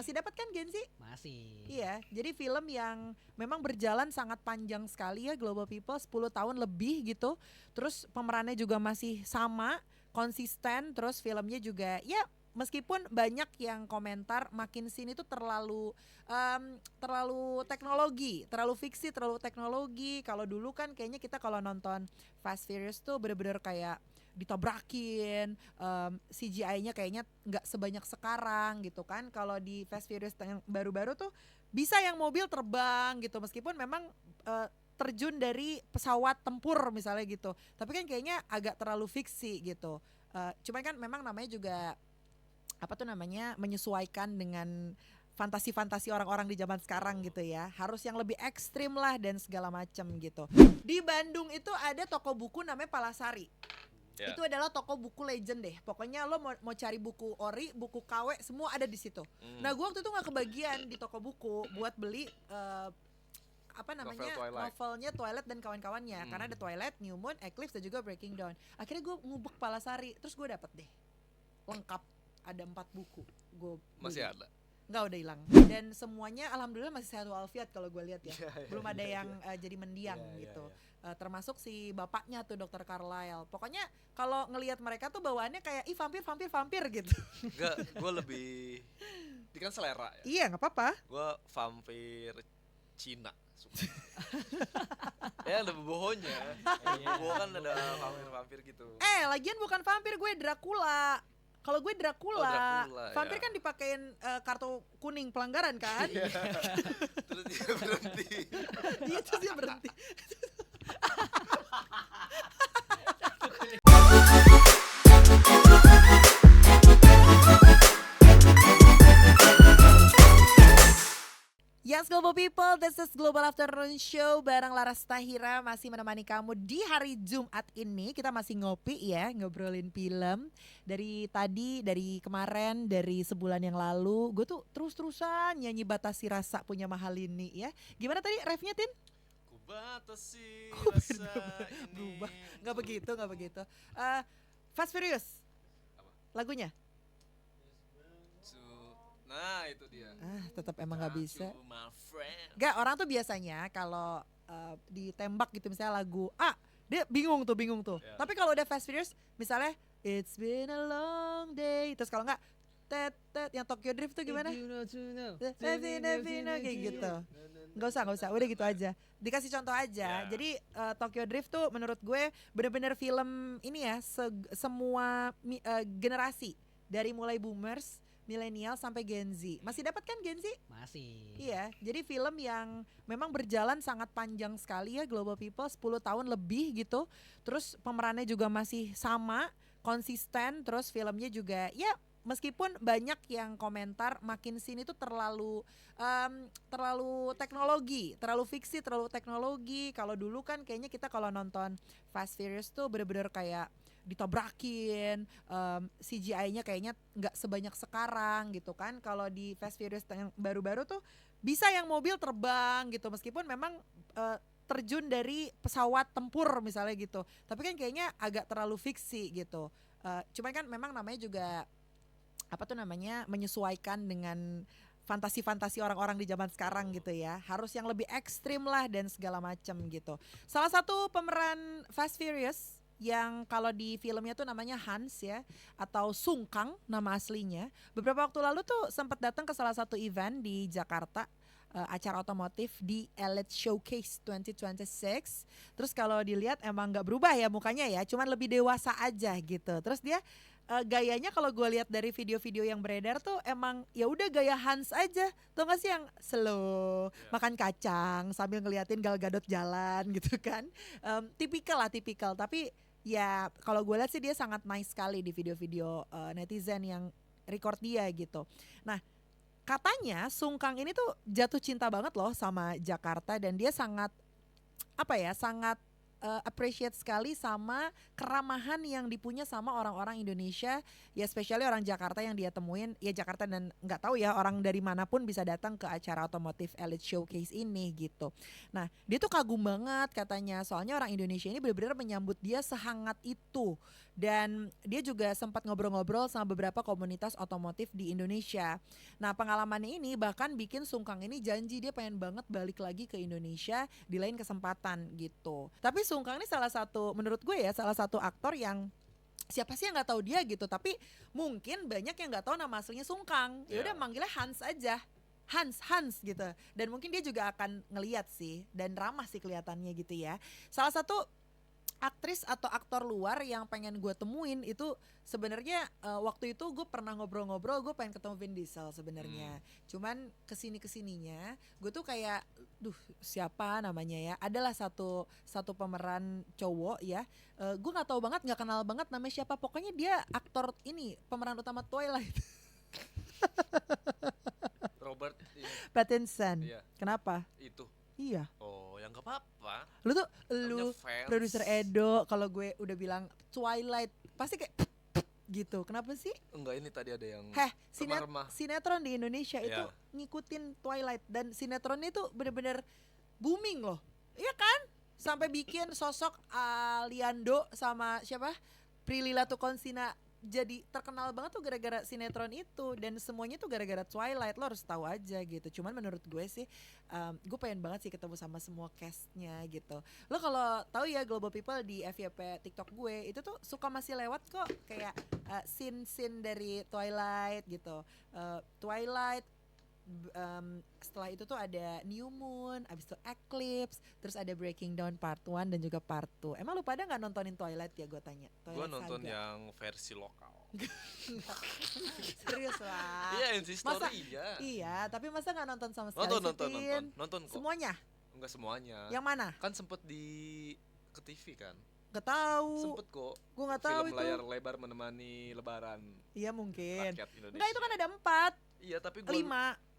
Masih dapat kan Gen Z? Masih. Iya, jadi film yang memang berjalan sangat panjang sekali ya, Global People 10 tahun lebih gitu. Terus pemerannya juga masih sama, konsisten, terus filmnya juga ya meskipun banyak yang komentar makin sini tuh terlalu teknologi, terlalu fiksi, terlalu teknologi. Kalau dulu kan kayaknya kita kalau nonton Fast Furious tuh bener-bener kayak ditabrakin, CGI-nya kayaknya nggak sebanyak sekarang gitu kan. Kalau di Fast Furious yang baru-baru tuh bisa yang mobil terbang gitu, meskipun memang terjun dari pesawat tempur misalnya gitu, tapi kan kayaknya agak terlalu fiksi gitu. Cuman kan memang namanya juga apa tuh namanya, menyesuaikan dengan fantasi-fantasi orang-orang di zaman sekarang gitu ya. Harus yang lebih ekstrim lah dan segala macam gitu. Di Bandung itu ada toko buku namanya Palasari. Ya. Itu adalah toko buku legend deh. Pokoknya lo mau cari buku ori, buku KW, semua ada di situ. Nah, gue waktu itu nggak kebagian di toko buku buat beli apa namanya, novelnya Twilight dan kawan-kawannya. Karena ada Twilight, New Moon, Eclipse dan juga Breaking Dawn. Akhirnya gue ngubek Palasari, terus gue dapet deh lengkap, ada 4 buku. Gue Masih ada. Nggak, udah hilang. Dan semuanya alhamdulillah masih sehat walafiat kalau gue lihat ya. Belum ada yang jadi mendiang gitu. Termasuk si bapaknya tuh Dr. Carlyle. Pokoknya kalau ngelihat mereka tuh bawaannya kayak vampir gitu. Enggak, gue lebih ini kan selera ya. Iya, nggak apa-apa. Gue vampir Cina suka. Ya ada bohongnya. Gue kan ada vampir gitu. Lagian bukan vampir, gue Dracula. Kalau gue Dracula, Dracula, vampir ya. kan dipakein kartu kuning pelanggaran kan? Terus dia berhenti. Iya, terus dia berhenti. Yes, Global People, this is Global Afternoon Show bareng Laras Tahira, masih menemani kamu di hari Jumat ini. Kita masih ngopi ya, ngobrolin film. Dari tadi, dari kemarin, dari sebulan yang lalu, gue tuh terus-terusan nyanyi Batasi Rasa punya Mahalini ya. Gimana tadi refnya, Tin? Ku batasi rasa ini. Berubah, gak begitu. Fast Furious, lagunya? Nah itu dia. Tetap emang gak bisa. My friend. Gak, orang tuh biasanya kalau ditembak gitu misalnya lagu dia bingung tuh. Yeah. Tapi kalau udah Fast Furious misalnya It's been a long day, terus kalau enggak tet yang Tokyo Drift tuh gimana? Kayak gitu. Nggak usah, udah gitu aja. Dikasih contoh aja. Yeah. Jadi Tokyo Drift tuh menurut gue bener-bener film ini ya, semua generasi dari mulai boomers, milenial sampai Gen Z. Masih dapat kan Gen Z? Masih. Iya, jadi film yang memang berjalan sangat panjang sekali ya, Global People 10 tahun lebih gitu. Terus pemerannya juga masih sama, konsisten, terus filmnya juga ya meskipun banyak yang komentar makin sini tuh terlalu teknologi, terlalu fiksi, terlalu teknologi. Kalau dulu kan kayaknya kita kalau nonton Fast Furious tuh bener-bener kayak ditabrakin, CGI-nya kayaknya nggak sebanyak sekarang gitu kan. Kalau di Fast Furious yang baru-baru tuh bisa yang mobil terbang gitu, meskipun memang terjun dari pesawat tempur misalnya gitu, tapi kan kayaknya agak terlalu fiksi gitu. Cuman kan memang namanya juga apa tuh namanya, menyesuaikan dengan fantasi-fantasi orang-orang di zaman sekarang gitu ya. Harus yang lebih ekstrim lah dan segala macam gitu. Salah satu pemeran Fast Furious yang kalau di filmnya tuh namanya Hans ya, atau Sung Kang nama aslinya. Beberapa waktu lalu tuh sempat datang ke salah satu event di Jakarta, acara otomotif di Elite Showcase 2026. Terus kalau dilihat emang nggak berubah ya mukanya ya, cuman lebih dewasa aja gitu. Terus dia gayanya kalau gue lihat dari video-video yang beredar tuh emang ya udah gaya Hans aja. Tau gak sih yang slow, makan kacang sambil ngeliatin Gal Gadot jalan gitu kan. Tipikal. Tapi ya kalau gue lihat sih dia sangat nice sekali di video-video netizen yang record dia gitu. Nah, katanya Sung Kang ini tuh jatuh cinta banget loh sama Jakarta dan dia sangat appreciate sekali sama keramahan yang dipunya sama orang-orang Indonesia, ya especially orang Jakarta yang dia temuin. Ya Jakarta dan nggak tahu ya orang dari manapun bisa datang ke acara otomotif Elite Showcase ini gitu. Nah dia tuh kagum banget katanya, soalnya orang Indonesia ini benar-benar menyambut dia sehangat itu. Dan dia juga sempat ngobrol-ngobrol sama beberapa komunitas otomotif di Indonesia. Nah pengalamannya ini bahkan bikin Sungkang ini janji dia pengen banget balik lagi ke Indonesia di lain kesempatan gitu. Tapi Sungkang ini salah satu, menurut gue ya, salah satu aktor yang siapa sih yang nggak tahu dia gitu. Tapi mungkin banyak yang nggak tahu nama aslinya Sungkang. Ya udah manggilnya Hans aja. Hans gitu. Dan mungkin dia juga akan ngeliat sih, dan ramah sih kelihatannya gitu ya. Salah satu aktris atau aktor luar yang pengen gue temuin itu sebenarnya waktu itu gue pernah ngobrol-ngobrol, gue pengen ketemu Vin Diesel sebenarnya. Cuman kesininya gue tuh kayak siapa namanya ya, adalah satu pemeran cowok ya, gue nggak tahu banget, nggak kenal banget namanya siapa, pokoknya dia aktor ini pemeran utama Twilight. Robert Pattinson. Iya. Kenapa? Itu. Iya. Oh, yang gak apa-apa. Lu Namanya fans. produser Edo, kalau gue udah bilang Twilight pasti kayak gitu. Kenapa sih? Enggak, ini tadi ada yang Sinetron di Indonesia itu ngikutin Twilight, dan sinetronnya itu bener-bener booming loh. Iya kan? Sampai bikin sosok Aliando sama siapa? Prilly Latuconsina jadi terkenal banget tuh gara-gara sinetron itu, dan semuanya tuh gara-gara Twilight. Lo harus tahu aja gitu. Cuman menurut gue sih gue pengen banget sih ketemu sama semua castnya gitu. Lo kalau tahu ya Global People di FYP TikTok gue itu tuh suka masih lewat kok kayak scene dari Twilight gitu. Twilight, setelah itu tuh ada New Moon, abis itu Eclipse, terus ada Breaking Dawn Part 1 dan juga Part 2. Emang lu pada gak nontonin Twilight ya, gue tanya? Gue nonton yang versi lokal. Serius lah. Iya, NC Story ya. Iya, tapi masa gak nonton sama sekali? Nonton kok. Semuanya? Enggak semuanya. Yang mana? Kan sempet ke TV kan? Gak tahu. Sempet kok. Gue gak tahu film itu. Layar lebar menemani lebaran. Iya mungkin. Rakyat Indonesia. Enggak, itu kan ada 4. Iya, tapi 5.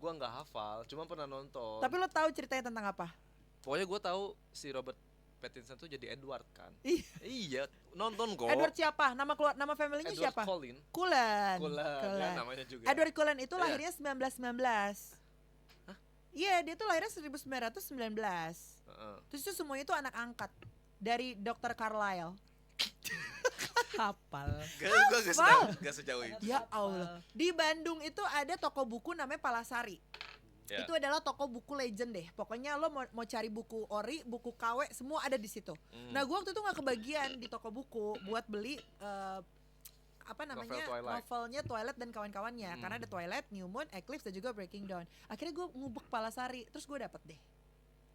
Gue nggak hafal, cuma pernah nonton. Tapi lo tahu ceritanya tentang apa? Pokoknya gue tahu si Robert Pattinson tuh jadi Edward kan. Iya, nonton kok. Edward siapa? Nama familynya siapa? Cullen. Cullen. Namanya juga. Edward Cullen itu lahirnya 1919. Hah? Iya, dia tuh lahirnya 1919. Terus itu semuanya itu anak angkat dari Dr. Carlisle. Hafal. Gak sejauh itu. Ya Allah. Di Bandung itu ada toko buku namanya Palasari. Yeah. Itu adalah toko buku legend deh. Pokoknya lo mau cari buku ori, buku KW, semua ada di situ. Nah, gue waktu itu nggak kebagian di toko buku buat beli novelnya Twilight dan kawan-kawannya. Karena ada Twilight, New Moon, Eclipse dan juga Breaking Dawn. Akhirnya gue ngubek Palasari, terus gue dapet deh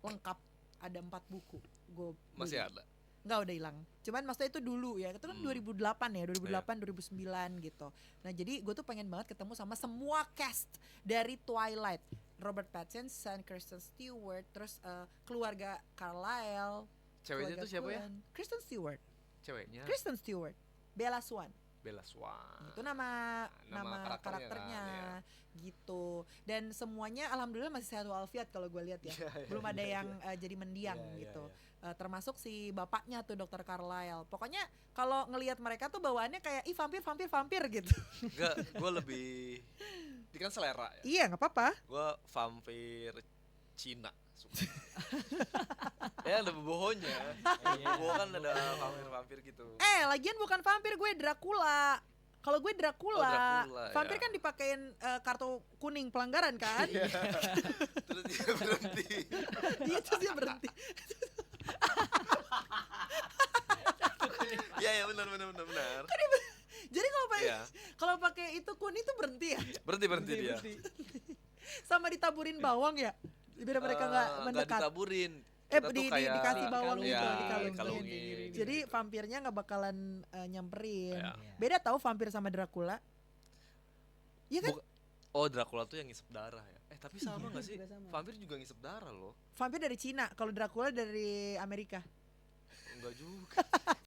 lengkap, ada 4 buku. Gue masih ada. Enggak, udah hilang. Cuman maksudnya itu dulu ya. Itu kan 2008 ya, 2008, 2009 gitu. Nah, jadi gue tuh pengen banget ketemu sama semua cast dari Twilight. Robert Pattinson, Kristen Stewart, terus keluarga Carlisle. Ceweknya tuh siapa ya? Kristen Stewart. Ceweknya? Kristen Stewart. Bella Swan. Itu nama karakternya gitu. Dan semuanya alhamdulillah masih sehat walafiat kalau gue lihat ya. Belum ada yang jadi mendiang gitu. Termasuk si bapaknya tuh Dr. Carlisle. Pokoknya kalau ngelihat mereka tuh bawaannya kayak vampir gitu. Enggak, gue lebih ini kan selera ya. Iya, nggak apa-apa. Gue vampir Cina. Ya ada bebohonya. Gue kan ada vampir gitu. Lagian bukan vampir, gue Dracula. Kalau gue Dracula, vampir kan dipakein kartu kuning pelanggaran kan? Terus dia berhenti. Terus dia berhenti. Iya benar. Jadi kalau pakai itu kuning itu berhenti ya? Berhenti dia. Sama ditaburin bawang ya? Biar mereka nggak mendekat. Nggak ditaburin. Dikasih bawang gitu, dikalungin. Jadi vampirnya nggak bakalan nyamperin. Beda tahu vampir sama Dracula. Iya kan? Dracula tuh yang ngisep darah ya. Tapi sama nggak sih? Vampir juga ngisep darah loh. Vampir dari Cina, kalau Dracula dari Amerika. Enggak juga.